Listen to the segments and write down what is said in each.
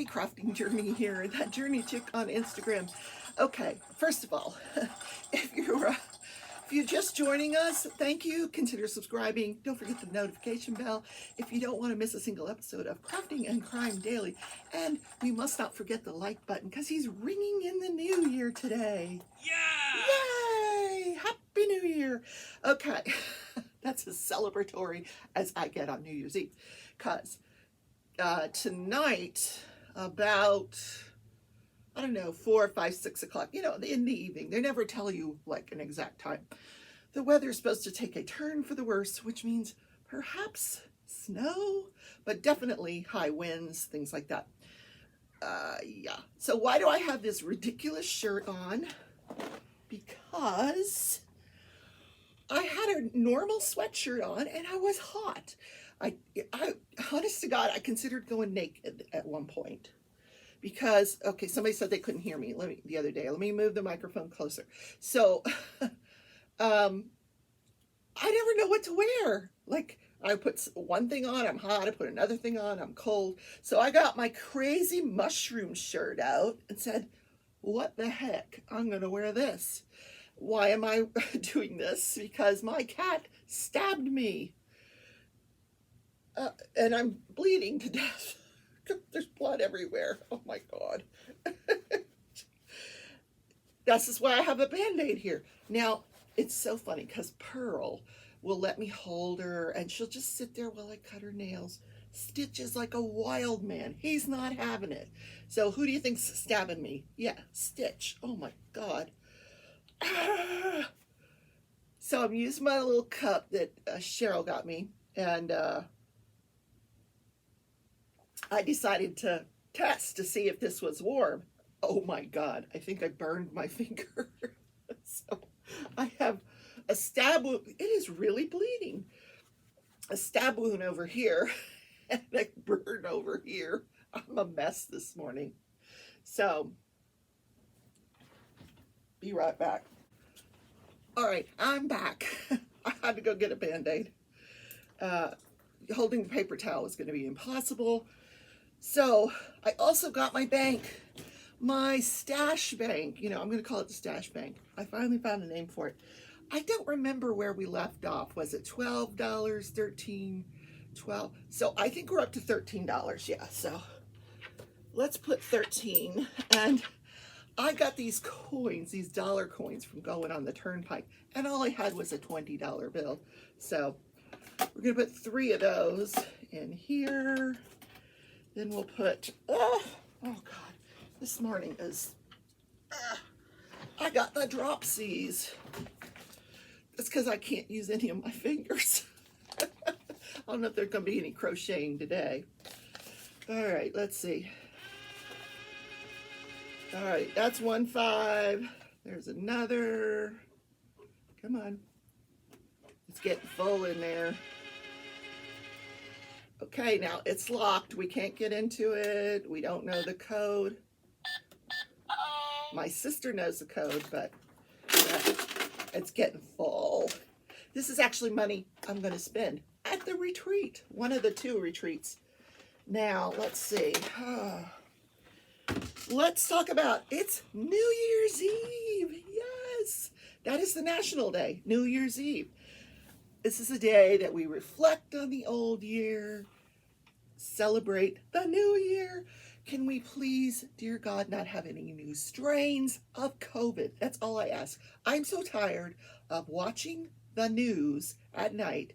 funny crafting journey here, that journey chick on Instagram. Okay, first of all, if you're just joining us, thank you. Consider subscribing. Don't forget the notification bell if you don't want to miss a single episode of Crafting and Crime Daily. And we must not forget the like button because he's ringing in the new year today. Yeah! Yay! Happy New Year! Okay, that's as celebratory as I get on New Year's Eve. Because tonight, about, I don't know, 4, 5, 6 o'clock, in the evening, they never tell you like an exact time. The weather's supposed to take a turn for the worse, which means perhaps snow, but definitely high winds, things like that. Yeah. So why do I have this ridiculous shirt on? Because I had a normal sweatshirt on and I was hot. I honest to God, I considered going naked at one point. Because, okay, somebody said they couldn't hear me the other day. Let me move the microphone closer. So, I never know what to wear. Like, I put one thing on, I'm hot. I put another thing on, I'm cold. So I got my crazy mushroom shirt out and said, what the heck? I'm going to wear this. Why am I doing this? Because my cat stabbed me. And I'm bleeding to death. There's blood everywhere. Oh my God. This is why I have a Band-Aid here. Now, it's so funny because Pearl will let me hold her and she'll just sit there while I cut her nails. Stitch is like a wild man. He's not having it. So who do you think's stabbing me? Yeah, Stitch. Oh my God. So I'm using my little cup that Cheryl got me, and I decided to test to see if this was warm. Oh my God, I think I burned my finger. So I have a stab wound. It is really bleeding. A stab wound over here and a burn over here. I'm a mess this morning. So, be right back. All right, I'm back. I had to go get a Band-Aid. Holding the paper towel is going to be impossible. So I also got my bank, my stash bank. I'm going to call it the stash bank. I finally found a name for it. I don't remember where we left off. Was it $12, $13, $12? So I think we're up to $13. Yeah, so let's put 13. And I got these coins, these dollar coins from going on the turnpike. And all I had was a $20 bill. So we're going to put 3 of those in here. Then we'll put, oh God, this morning is, I got the dropsies. That's because I can't use any of my fingers. I don't know if there's going to be any crocheting today. All right, let's see. All right, that's 1 5. There's another. Come on. It's getting full in there. Okay, now it's locked. We can't get into it. We don't know the code. My sister knows the code, but it's getting full. This is actually money I'm going to spend at the retreat, one of the 2 retreats. Now, let's see. Let's talk about, it's New Year's Eve. Yes, that is the national day, New Year's Eve. This is a day that we reflect on the old year, celebrate the new year. Can we please, dear God, not have any new strains of COVID? That's all I ask. I'm so tired of watching the news at night,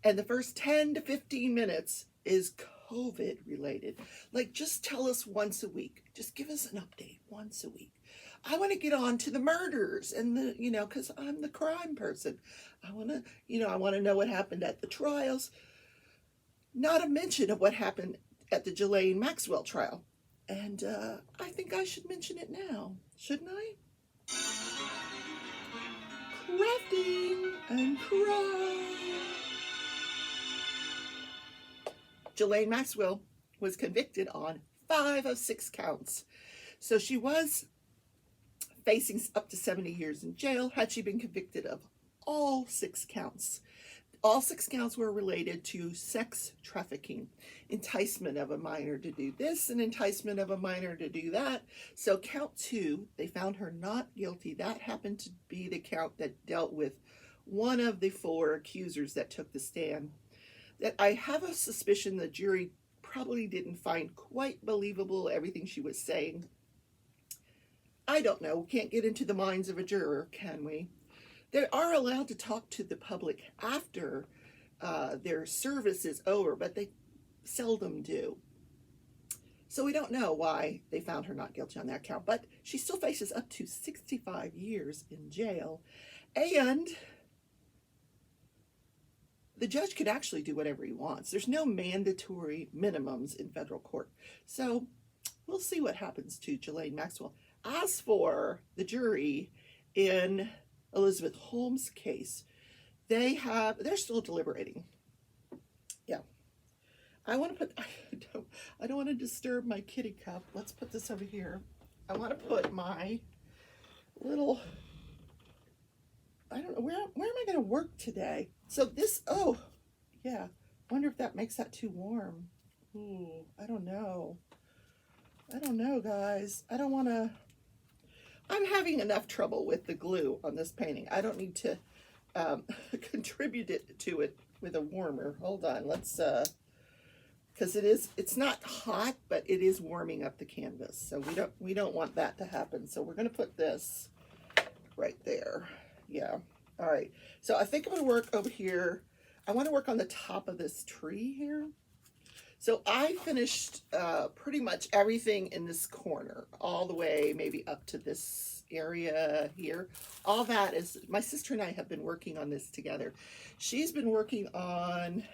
and the first 10 to 15 minutes is COVID related. Like, just tell us once a week. Just give us an update once a week. I want to get on to the murders and the, because I'm the crime person. I want to know what happened at the trials. Not a mention of what happened at the Ghislaine Maxwell trial. And I think I should mention it now, shouldn't I? Crafting and crime. Ghislaine Maxwell was convicted on 5 of 6 counts. So she was facing up to 70 years in jail had she been convicted of all 6 counts. All 6 counts were related to sex trafficking, enticement of a minor to do this and enticement of a minor to do that. So count 2, they found her not guilty. That happened to be the count that dealt with one of the 4 accusers that took the stand. That I have a suspicion the jury probably didn't find quite believable everything she was saying. I don't know. We can't get into the minds of a juror, can we? They are allowed to talk to the public after their service is over, but they seldom do. So we don't know why they found her not guilty on that count, but she still faces up to 65 years in jail. And the judge could actually do whatever he wants. There's no mandatory minimums in federal court. So we'll see what happens to Ghislaine Maxwell. As for the jury in Elizabeth Holmes' case, they're still deliberating. Yeah. I don't want to disturb my kitty cup. Let's put this over here. I want to put my little, I don't know, where am I going to work today? So this, oh, yeah. Wonder if that makes that too warm. Ooh, I don't know. Guys. I don't want to, I'm having enough trouble with the glue on this painting. I don't need to contribute to it with a warmer. Hold on, let's, because it's not hot, but it is warming up the canvas. So we don't want that to happen. So we're gonna put this right there. Yeah, all right. So I think I'm gonna work over here. I wanna work on the top of this tree here. So I finished pretty much everything in this corner, all the way maybe up to this area here. All that is, my sister and I have been working on this together. She's been working on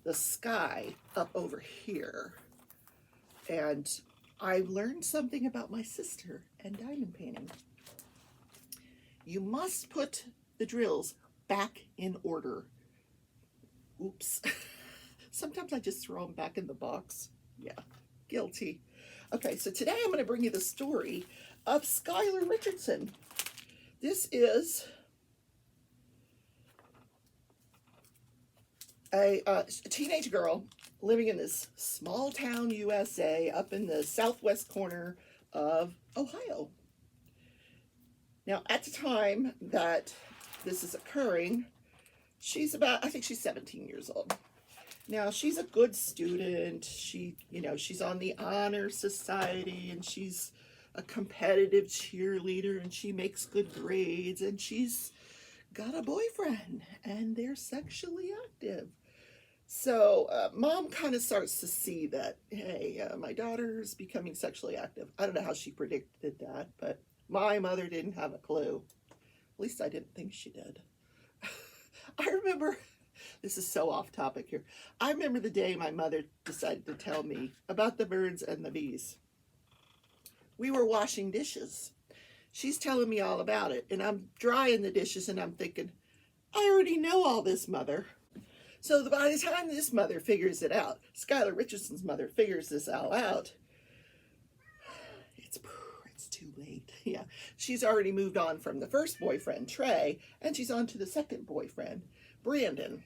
the sky up over here. And I learned something about my sister and diamond painting. You must put the drills back in order. Oops. Sometimes I just throw them back in the box. Yeah, guilty. Okay, so today I'm going to bring you the story of Skyler Richardson. This is a teenage girl living in this small town USA up in the southwest corner of Ohio. Now, at the time that this is occurring, she's about, I think she's 17 years old. Now, she's a good student. She's on the honor society, and she's a competitive cheerleader, and she makes good grades, and she's got a boyfriend, and they're sexually active. So mom kind of starts to see that, hey, my daughter's becoming sexually active. I don't know how she predicted that, but my mother didn't have a clue. At least I didn't think she did. I remember, this is so off topic here. I remember the day my mother decided to tell me about the birds and the bees. We were washing dishes. She's telling me all about it, and I'm drying the dishes, and I'm thinking, I already know all this, Mother. So by the time this mother figures it out, Skyler Richardson's mother figures this all out, it's too late. Yeah, she's already moved on from the first boyfriend, Trey, and she's on to the second boyfriend, Brandon.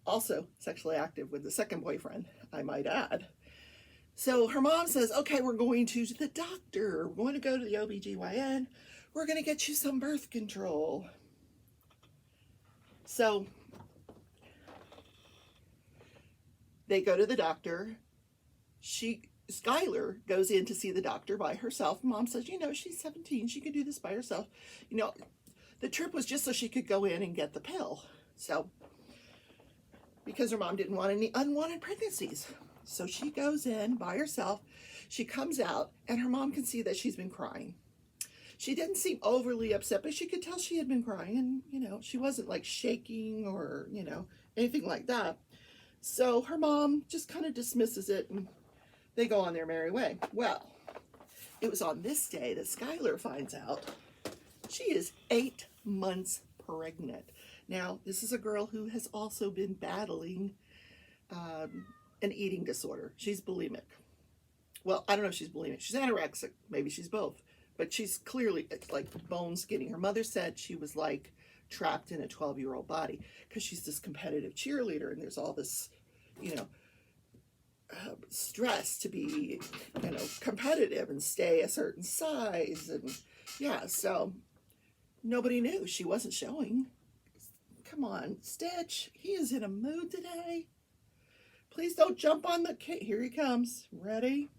Also sexually active with the second boyfriend, I might add. So her mom says, okay, we're going to the doctor. We're going to go to the OBGYN. We're going to get you some birth control. So they go to the doctor. Skyler goes in to see the doctor by herself. Mom says, she's 17. She can do this by herself. The trip was just so she could go in and get the pill. So, because her mom didn't want any unwanted pregnancies. So she goes in by herself. She comes out, and her mom can see that she's been crying. She didn't seem overly upset, but she could tell she had been crying. And, she wasn't like shaking or, anything like that. So her mom just kind of dismisses it, and they go on their merry way. Well, it was on this day that Skyler finds out she is 8 months pregnant. Now, this is a girl who has also been battling an eating disorder. She's bulimic. Well, I don't know if she's bulimic. She's anorexic. Maybe she's both. but she's clearly, it's like bone skinny. Her mother said she was like trapped in a 12-year-old body because she's this competitive cheerleader, and there's all this, you know, stress to be, you know, competitive and stay a certain size. And yeah, so nobody knew she wasn't showing. Come on, Stitch, he is in a mood today. Please don't jump on the cake. Here he comes. Ready?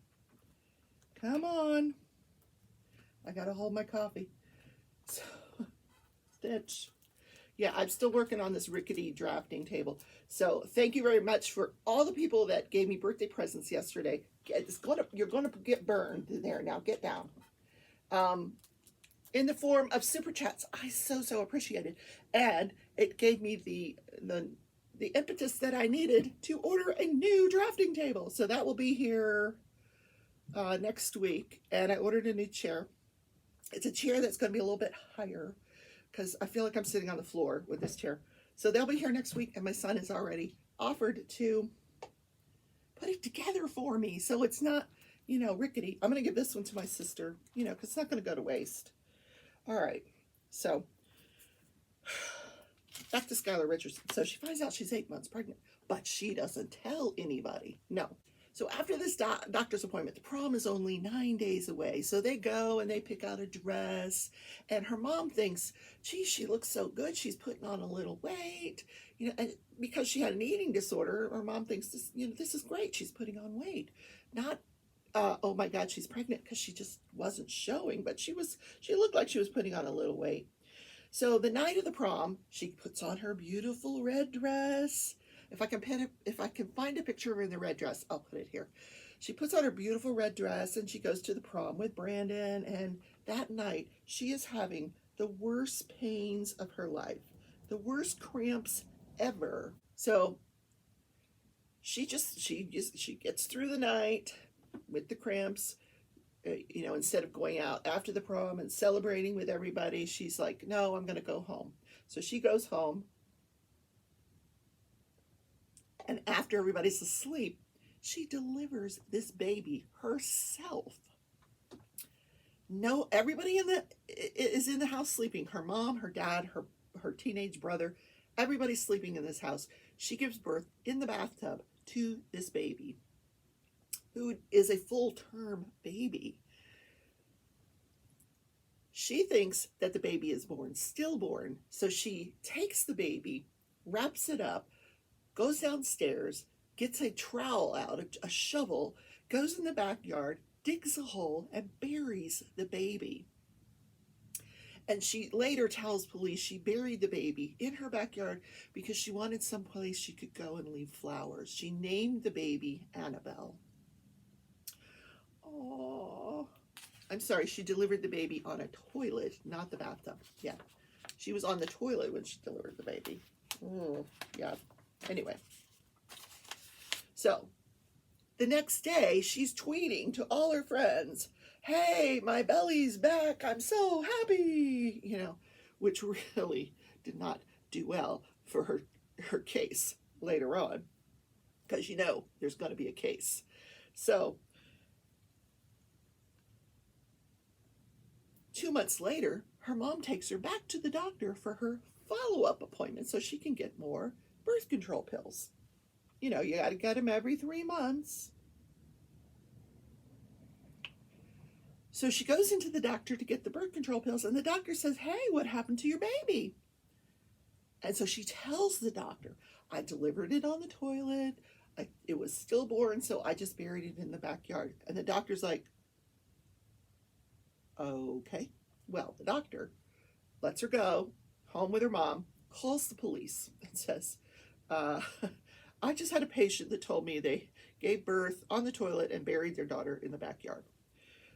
Come on. I gotta hold my coffee. So, Stitch. Yeah, I'm still working on this rickety drafting table. So thank you very much for all the people that gave me birthday presents yesterday. You're gonna get burned there. Now get down. In the form of super chats, I so appreciate it, and it gave me the impetus that I needed to order a new drafting table. So that will be here next week. And I ordered a new chair. It's a chair that's going to be a little bit higher because I feel like I'm sitting on the floor with this chair. So they'll be here next week, and my son has already offered to put it together for me. So it's not, you know, rickety. I'm going to give this one to my sister, you know, because it's not going to go to waste. All right. So back to Skyler Richardson. So she finds out she's 8 months pregnant, but she doesn't tell anybody. No. So after this doctor's appointment, the prom is only 9 days away. So they go and they pick out a dress, and her mom thinks, gee, she looks so good. She's putting on a little weight, you know, and because she had an eating disorder, her mom thinks this, you know, this is great. She's putting on weight. Not, oh my God, she's pregnant, because she just wasn't showing, but she looked like she was putting on a little weight. So the night of the prom, she puts on her beautiful red dress. If I can find a picture of her in the red dress, I'll put it here. She puts on her beautiful red dress and she goes to the prom with Brandon. And that night, she is having the worst pains of her life, the worst cramps ever. So she gets through the night with the cramps. You know, instead of going out after the prom and celebrating with everybody, she's like, no, I'm going to go home. So she goes home. And after everybody's asleep, she delivers this baby herself. No, everybody is in the house sleeping. Her mom, her dad, her teenage brother, everybody's sleeping in this house. She gives birth in the bathtub to this baby, who is a full-term baby. She thinks that the baby is stillborn. So she takes the baby, wraps it up, goes downstairs, gets a trowel out, a shovel, goes in the backyard, digs a hole, and buries the baby. And she later tells police she buried the baby in her backyard because she wanted some place she could go and leave flowers. She named the baby Annabelle. Oh, I'm sorry, she delivered the baby on a toilet, not the bathtub. Yeah, she was on the toilet when she delivered the baby. Oh, yeah. Anyway, so the next day she's tweeting to all her friends, hey, my belly's back, I'm so happy, you know, which really did not do well for her case later on, because you know there's going to be a case. So 2 months later, her mom takes her back to the doctor for her follow-up appointment so she can get more birth control pills. You know, you got to get them every 3 months. So she goes into the doctor to get the birth control pills, and the doctor says, hey, what happened to your baby? And so she tells the doctor, I delivered it on the toilet. It was stillborn, so I just buried it in the backyard. And the doctor's like, okay. Well, the doctor lets her go home with her mom, calls the police, and says, I just had a patient that told me they gave birth on the toilet and buried their daughter in the backyard.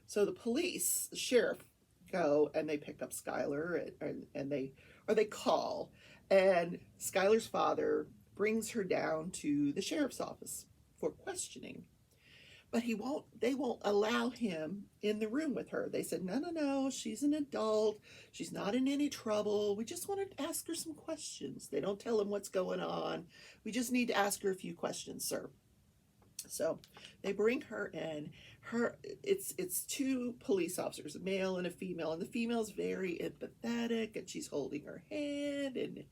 So the police, the sheriff, go and they pick up Skyler and they call, and Skyler's father brings her down to the sheriff's office for questioning. But they won't allow him in the room with her. They said, no, she's an adult. She's not in any trouble. We just want to ask her some questions. They don't tell him what's going on. We just need to ask her a few questions, sir. So they bring her in. It's two police officers, a male and a female, and the female's very empathetic, and she's holding her hand. And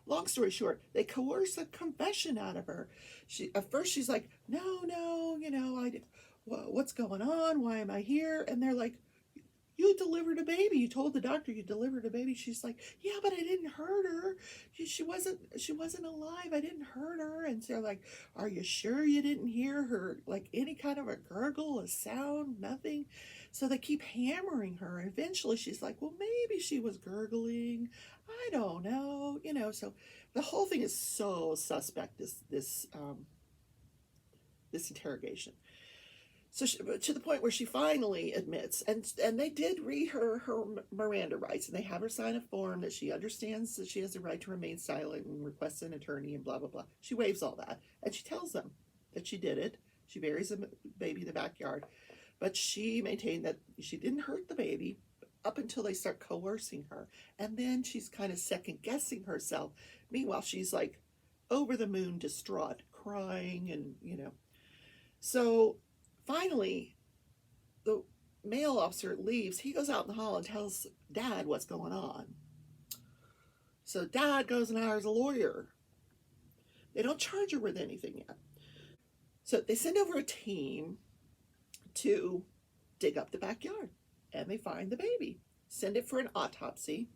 long story short, they coerce a confession out of her. She at first she's like, no, what's going on? Why am I here? And they're like, you delivered a baby. You told the doctor you delivered a baby. She's like, yeah, but I didn't hurt her. She wasn't alive. I didn't hurt her. And they're like, are you sure you didn't hear her, like any kind of a gurgle, a sound, nothing? So they keep hammering her. And eventually she's like, well, maybe she was gurgling. I don't know. So the whole thing is so suspect, this interrogation. So to the point where she finally admits, and they did read her Miranda rights, and they have her sign a form that she understands that she has the right to remain silent and requests an attorney and blah, blah, blah. She waives all that, and she tells them that she did it. She buries the baby in the backyard, but she maintained that she didn't hurt the baby up until they start coercing her, and then she's kind of second-guessing herself. Meanwhile, she's like over the moon, distraught, crying, and. So finally, the male officer leaves. He goes out in the hall and tells Dad what's going on. So Dad goes and hires a lawyer. They don't charge her with anything yet. So they send over a team to dig up the backyard, and they find the baby. Send it for an autopsy.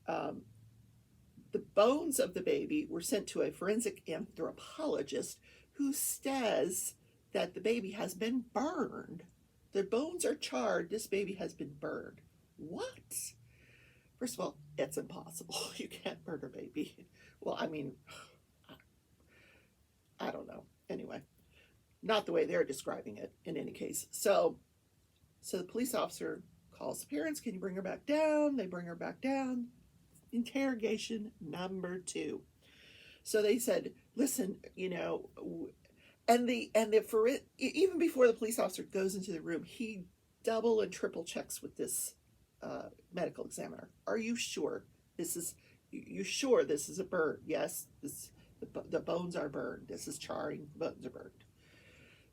The bones of the baby were sent to a forensic anthropologist who says that the baby has been burned. The bones are charred. This baby has been burned. What? First of all, it's impossible. You can't burn a baby. Well, I mean, I don't know. Anyway, not the way they're describing it in any case. So the police officer calls the parents. Can you bring her back down? They bring her back down. Interrogation number 2. So they said, listen, even before the police officer goes into the room, he double and triple checks with this medical examiner. Are you sure this is a burn? Yes, the bones are burned. This is charring. The bones are burned.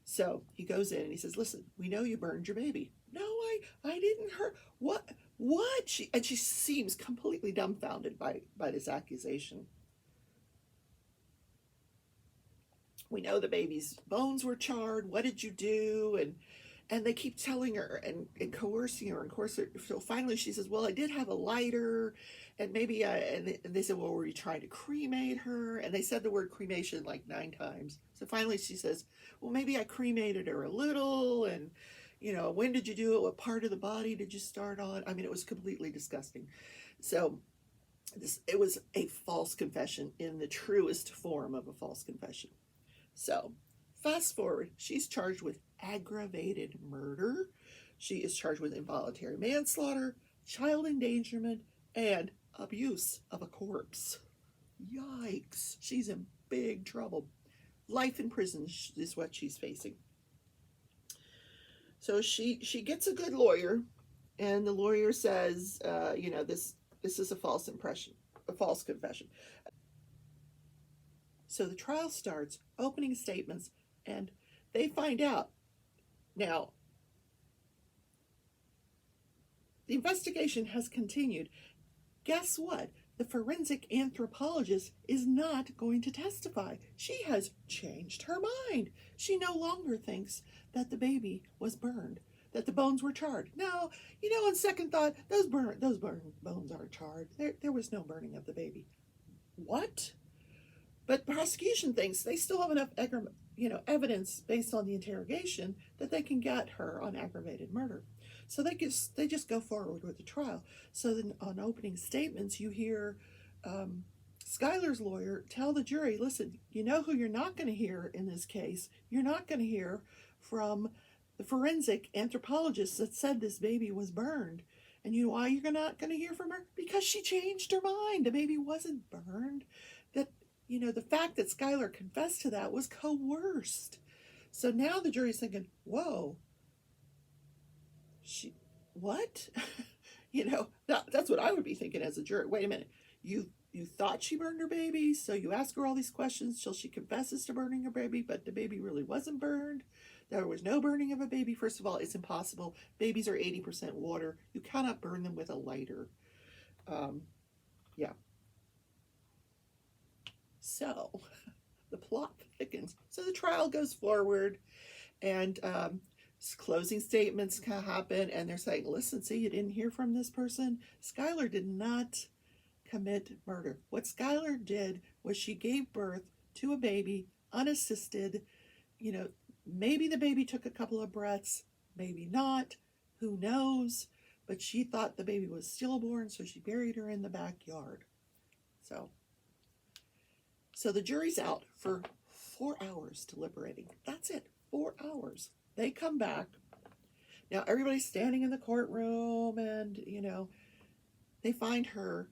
So he goes in and he says, listen, we know you burned your baby. No, I didn't hurt. What? She seems completely dumbfounded by this accusation. We know the baby's bones were charred. What did you do? And they keep telling her and coercing her and coercing her. So finally she says, well, I did have a lighter, and maybe and they said, well, were you trying to cremate her? And they said the word cremation like 9 times. So finally she says, well, maybe I cremated her a little, and when did you do it? What part of the body did you start on? I mean, it was completely disgusting. So it was a false confession in the truest form of a false confession. So fast forward, she's charged with aggravated murder. She is charged with involuntary manslaughter, child endangerment, and abuse of a corpse. Yikes. She's in big trouble. Life in prison is what she's facing. So she gets a good lawyer, and the lawyer says, this is a false confession. So the trial starts, opening statements, and they find out. Now, the investigation has continued. Guess what? The forensic anthropologist is not going to testify. She has changed her mind. She no longer thinks that the baby was burned, that the bones were charred. No, on second thought, those bones aren't charred. There was no burning of the baby. What? But prosecution thinks they still have enough evidence based on the interrogation that they can get her on aggravated murder. So they just go forward with the trial. So then on opening statements, you hear Skyler's lawyer tell the jury, listen, you know who you're not going to hear in this case? You're not going to hear from the forensic anthropologist that said this baby was burned. And you know why you're not going to hear from her? Because she changed her mind. The baby wasn't burned. That, the fact that Skyler confessed to that was coerced. So now the jury's thinking, whoa, what? That's what I would be thinking as a juror. Wait a minute. You thought she burned her baby, so you ask her all these questions till she confesses to burning her baby, but the baby really wasn't burned. There was no burning of a baby. First of all, it's impossible. Babies are 80% water. You cannot burn them with a lighter. Yeah. So the plot thickens. So the trial goes forward, and closing statements can happen, and they're saying, listen, see, you didn't hear from this person. Skyler did not commit murder. What Skyler did was she gave birth to a baby unassisted. You know, maybe the baby took a couple of breaths, maybe not, who knows, but she thought the baby was stillborn, so she buried her in the backyard. So the jury's out for 4 hours deliberating. That's it, 4 hours. They come back. Now everybody's standing in the courtroom, and they find her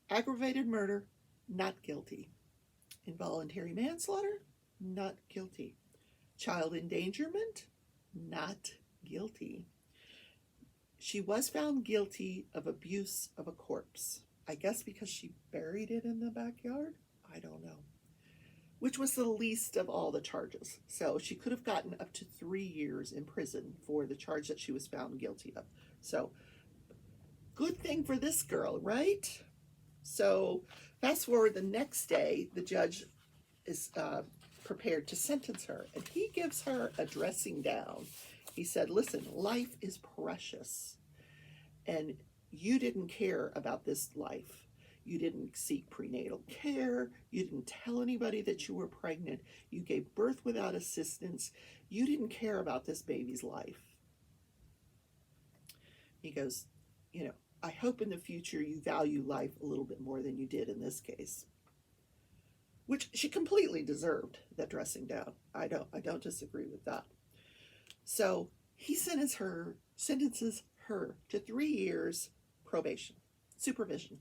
aggravated murder, not guilty. Involuntary manslaughter, not guilty. Child endangerment, not guilty. She was found guilty of abuse of a corpse. I guess because she buried it in the backyard? I don't know. Which was the least of all the charges. So she could have gotten up to 3 years in prison for the charge that she was found guilty of. So, good thing for this girl, right? So, fast forward the next day, the judge is prepared to sentence her, and he gives her a dressing down. He said, listen, life is precious, and you didn't care about this life. You didn't seek prenatal care. You didn't tell anybody that you were pregnant. You gave birth without assistance. You didn't care about this baby's life. He goes, I hope in the future you value life a little bit more than you did in this case. Which she completely deserved, that dressing down. I don't disagree with that. So he sentences her to 3 years probation, supervision.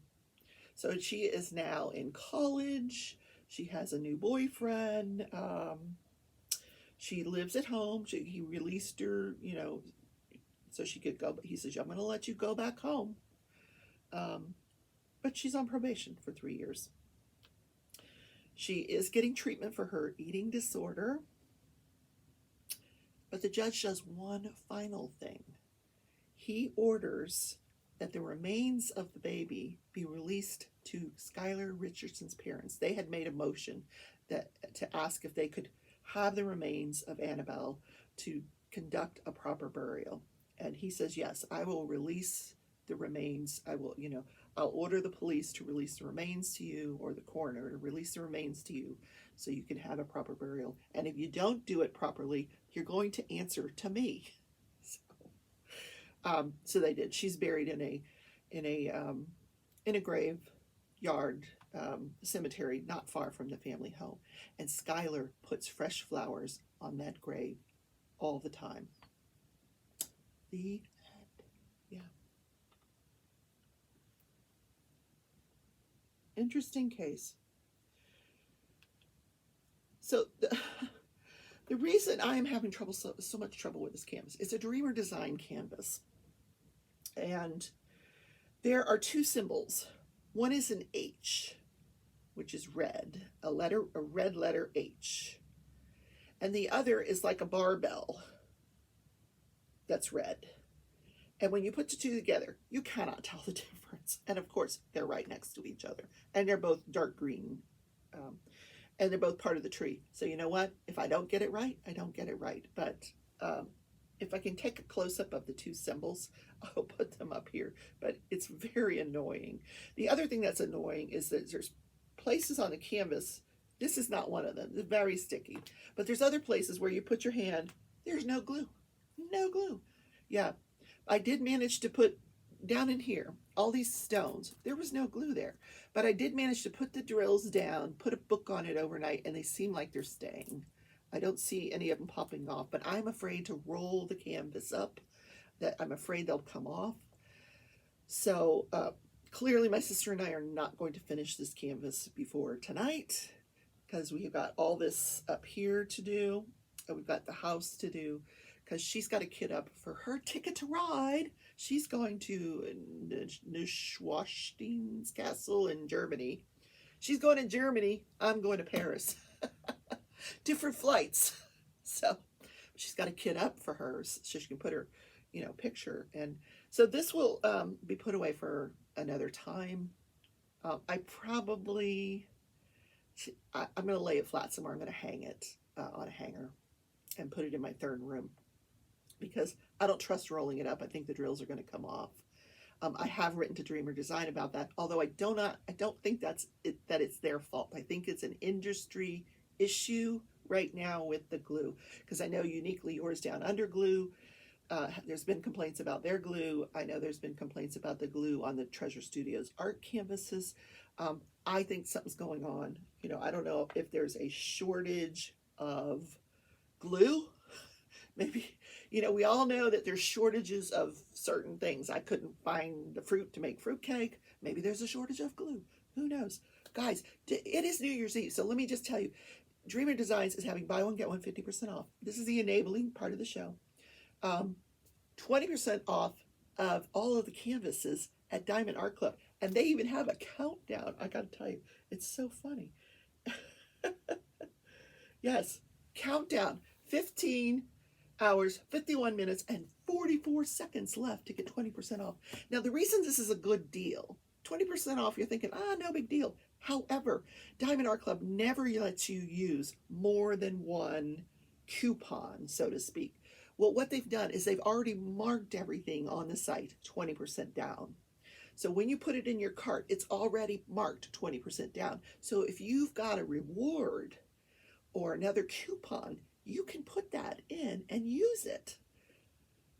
So she is now in college. She has a new boyfriend. She lives at home. He released her, so she could go. But he says, I'm going to let you go back home. But she's on probation for 3 years. She is getting treatment for her eating disorder. But the judge does one final thing. He orders that the remains of the baby be released to Skyler Richardson's parents. They had made a motion to ask if they could have the remains of Annabelle to conduct a proper burial. And he says, yes, I will release the remains. I'll order the police to release the remains to you, or the coroner to release the remains to you, so you can have a proper burial. And if you don't do it properly, you're going to answer to me. So they did. She's buried in a graveyard cemetery not far from the family home, and Skyler puts fresh flowers on that grave all the time. The end. Yeah. Interesting case. So the reason I am having so much trouble with this canvas, it's a Dreamer design canvas. And there are 2 symbols. One is an H, which is red, a red letter H. And the other is like a barbell that's red. And when you put the 2 together, you cannot tell the difference. And of course, they're right next to each other. And they're both dark green. And they're both part of the tree. So you know what? If I don't get it right, I don't get it right. But if I can take a close-up of the 2 symbols, I'll put them up here. But it's very annoying. The other thing that's annoying is that there's places on the canvas. This is not one of them. It's very sticky. But there's other places where you put your hand. There's no glue. No glue. Yeah. I did manage to put down in here all these stones. There was no glue there. But I did manage to put the drills down, put a book on it overnight, and they seem like they're staying. I don't see any of them popping off, but I'm afraid to roll the canvas up, that I'm afraid they'll come off. So clearly my sister and I are not going to finish this canvas before tonight, because we've got all this up here to do, and we've got the house to do, because she's got a kit up for her ticket to ride. She's going to Neuschwanstein's castle in Germany. She's going to Germany. I'm going to Paris. Different flights. So she's got a kit up for hers so she can put her, picture. And so this will be put away for another time. I'm going to lay it flat somewhere. I'm going to hang it on a hanger and put it in my third room because I don't trust rolling it up. I think the drills are going to come off. I have written to Dreamer Design about that, although I don't think that it's their fault. I think it's an industry issue right now with the glue, because I know Uniquely Yours Down Under glue. There's been complaints about their glue. I know there's been complaints about the glue on the Treasure Studios art canvases. I think something's going on. I don't know if there's a shortage of glue. Maybe, we all know that there's shortages of certain things. I couldn't find the fruit to make fruitcake. Maybe there's a shortage of glue. Who knows? Guys, it is New Year's Eve, so let me just tell you, Dreamer Designs is having buy one, get one 50% off. This is the enabling part of the show. 20% off of all of the canvases at Diamond Art Club. And they even have a countdown. I gotta tell you, it's so funny. Yes, countdown. 15 hours, 51 minutes, and 44 seconds left to get 20% off. Now, the reason this is a good deal, 20% off, you're thinking, no big deal. However, Diamond Art Club never lets you use more than one coupon, so to speak. Well, what they've done is they've already marked everything on the site 20% down. So when you put it in your cart, it's already marked 20% down. So if you've got a reward or another coupon, you can put that in and use it.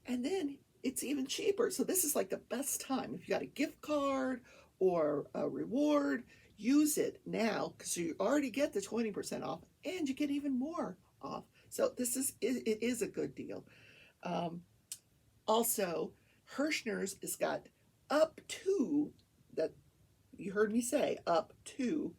And then it's even cheaper. So this is like the best time. If you got a gift card or a reward, use it now because you already get the 20% off and you get even more off. So it is a good deal. Also, Hirschner's has got up to, that you heard me say, up to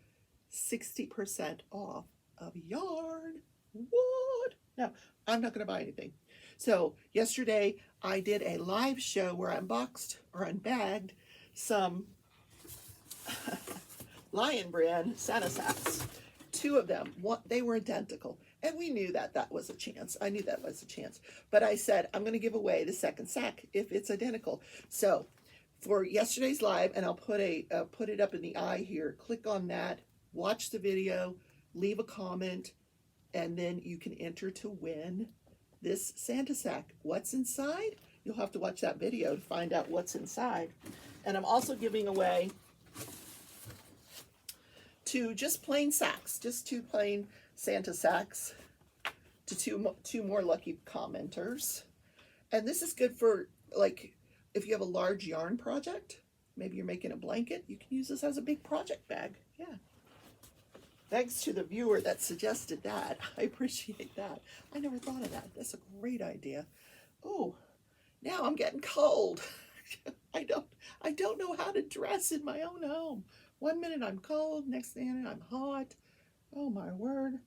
60% off of yarn. What? No, I'm not going to buy anything. So yesterday I did a live show where I unboxed or unbagged some Lion brand Santa sacks. 2 of them. They were identical. And we knew that was a chance. I knew that was a chance. But I said, I'm going to give away the second sack if it's identical. So for yesterday's live, and I'll put it up in the eye here, click on that, watch the video, leave a comment, and then you can enter to win this Santa sack. What's inside? You'll have to watch that video to find out what's inside. And I'm also giving away 2 just plain sacks, just 2 plain Santa sacks to two more lucky commenters. And this is good for, like, if you have a large yarn project, maybe you're making a blanket, you can use this as a big project bag. Yeah. Thanks to the viewer that suggested that. I appreciate that. I never thought of that. That's a great idea. Oh, now I'm getting cold. I don't know how to dress in my own home. One minute I'm cold, next minute I'm hot. Oh my word.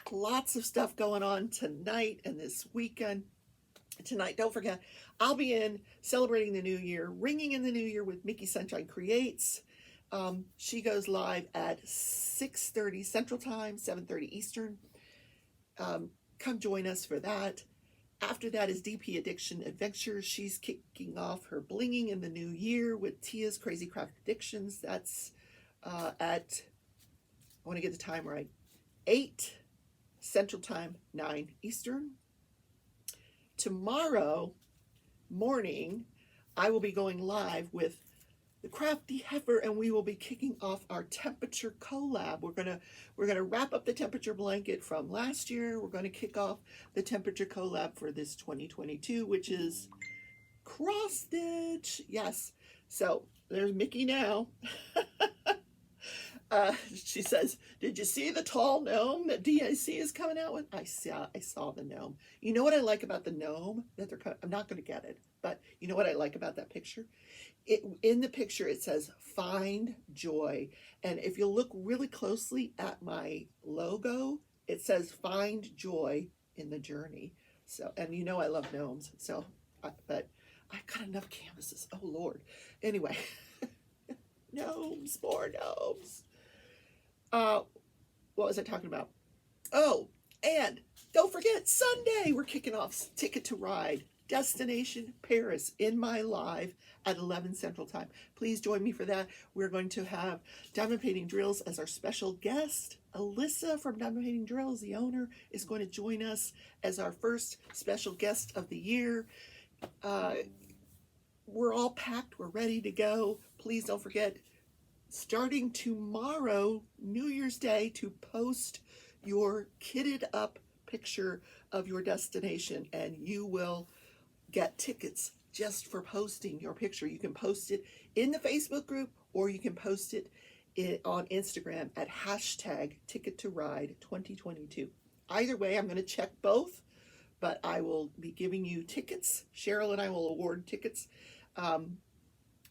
Lots of stuff going on tonight and this weekend. Tonight, don't forget, I'll be in celebrating the new year, ringing in the new year with Mickey Sunshine Creates. She goes live at 6:30 Central Time, 7:30 Eastern. Come join us for that. After that is DP Addiction Adventures. She's kicking off her blinging in the new year with Tia's Crazy Craft Addictions. That's at, I want to get the time right, 8 Central Time, 9 Eastern. Tomorrow morning, I will be going live with the Crafty Heifer, and we will be kicking off our temperature collab. We're gonna wrap up the temperature blanket from last year. We're gonna kick off the temperature collab for this 2022, which is cross stitch. Yes. So there's Mickey now. She says, "Did you see the tall gnome that DIC is coming out with?" I saw the gnome. You know what I like about the gnome? That I'm not going to get it, but you know what I like about that picture? In the picture it says "Find Joy," and if you look really closely at my logo, it says "Find Joy in the journey. So, and you know I love gnomes, so, but I've got enough canvases. Oh, Lord. Anyway, gnomes, more gnomes. What was I talking about? Oh, and don't forget, Sunday, we're kicking off Ticket to Ride, Destination Paris in my live at 11 Central Time. Please join me for that. We're going to have Diamond Painting Drills as our special guest. Alyssa from Diamond Painting Drills, the owner, is going to join us as our first special guest of the year. We're all packed. We're ready to go. Please don't forget, starting tomorrow, New Year's Day, to post your kitted up picture of your destination, and you will get tickets just for posting your picture. You can post it in the Facebook group, or you can post it on Instagram at hashtag Ticket to Ride 2022. Either way, I'm going to check both, but I will be giving you tickets. Cheryl and I will award tickets.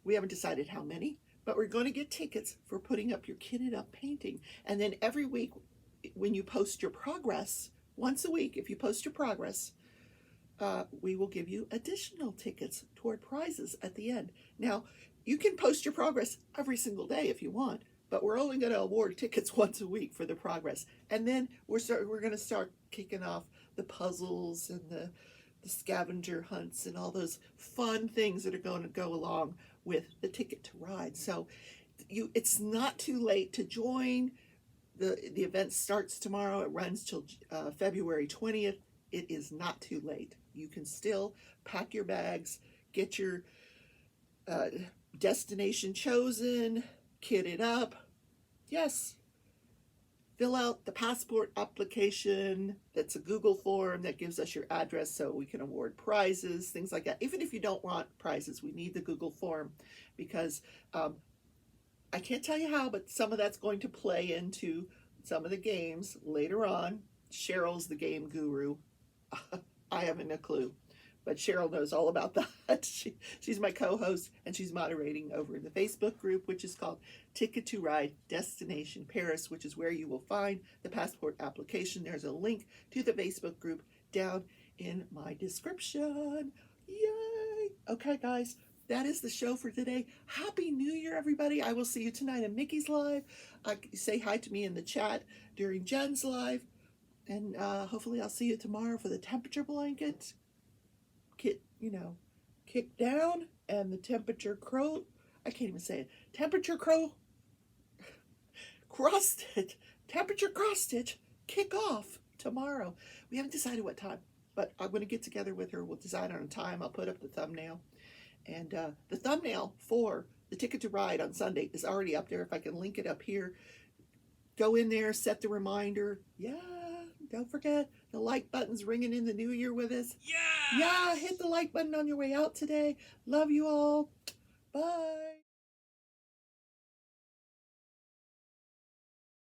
We haven't decided how many, but we're going to get tickets for putting up your kitted up painting. And then every week, when you post your progress, once a week, if you post your progress, we will give you additional tickets toward prizes at the end. Now, you can post your progress every single day if you want, but we're only going to award tickets once a week for the progress. And then we're going to start kicking off the puzzles and the scavenger hunts and all those fun things that are going to go along with the Ticket to Ride. So it's not too late to join. The event starts tomorrow. It runs till February 20th. It is not too late. You can still pack your bags, get your destination chosen, kit it up. Yes. Fill out the passport application. That's a Google form that gives us your address so we can award prizes, things like that. Even if you don't want prizes, we need the Google form because I can't tell you how, but some of that's going to play into some of the games later on. Cheryl's the game guru. I haven't a clue, but Cheryl knows all about that. She's my co-host, and she's moderating over in the Facebook group, which is called Ticket to Ride Destination Paris, which is where you will find the passport application. There's a link to the Facebook group down in my description. Yay! Okay, guys, that is the show for today. Happy New Year, everybody. I will see you tonight in Mickey's Live. Say hi to me in the chat during Jen's Live. And hopefully I'll see you tomorrow for the temperature blanket. Kick down, and the temperature I can't even say it. Temperature cross stitch kick off tomorrow. We haven't decided what time, but I'm going to get together with her. We'll decide on a time. I'll put up the thumbnail. And the thumbnail for the Ticket to Ride on Sunday is already up there. If I can link it up here. Go in there, set the reminder. Yeah, don't forget, the like button's ringing in the new year with us. Yes! Yeah, hit the like button on your way out today. Love you all. Bye.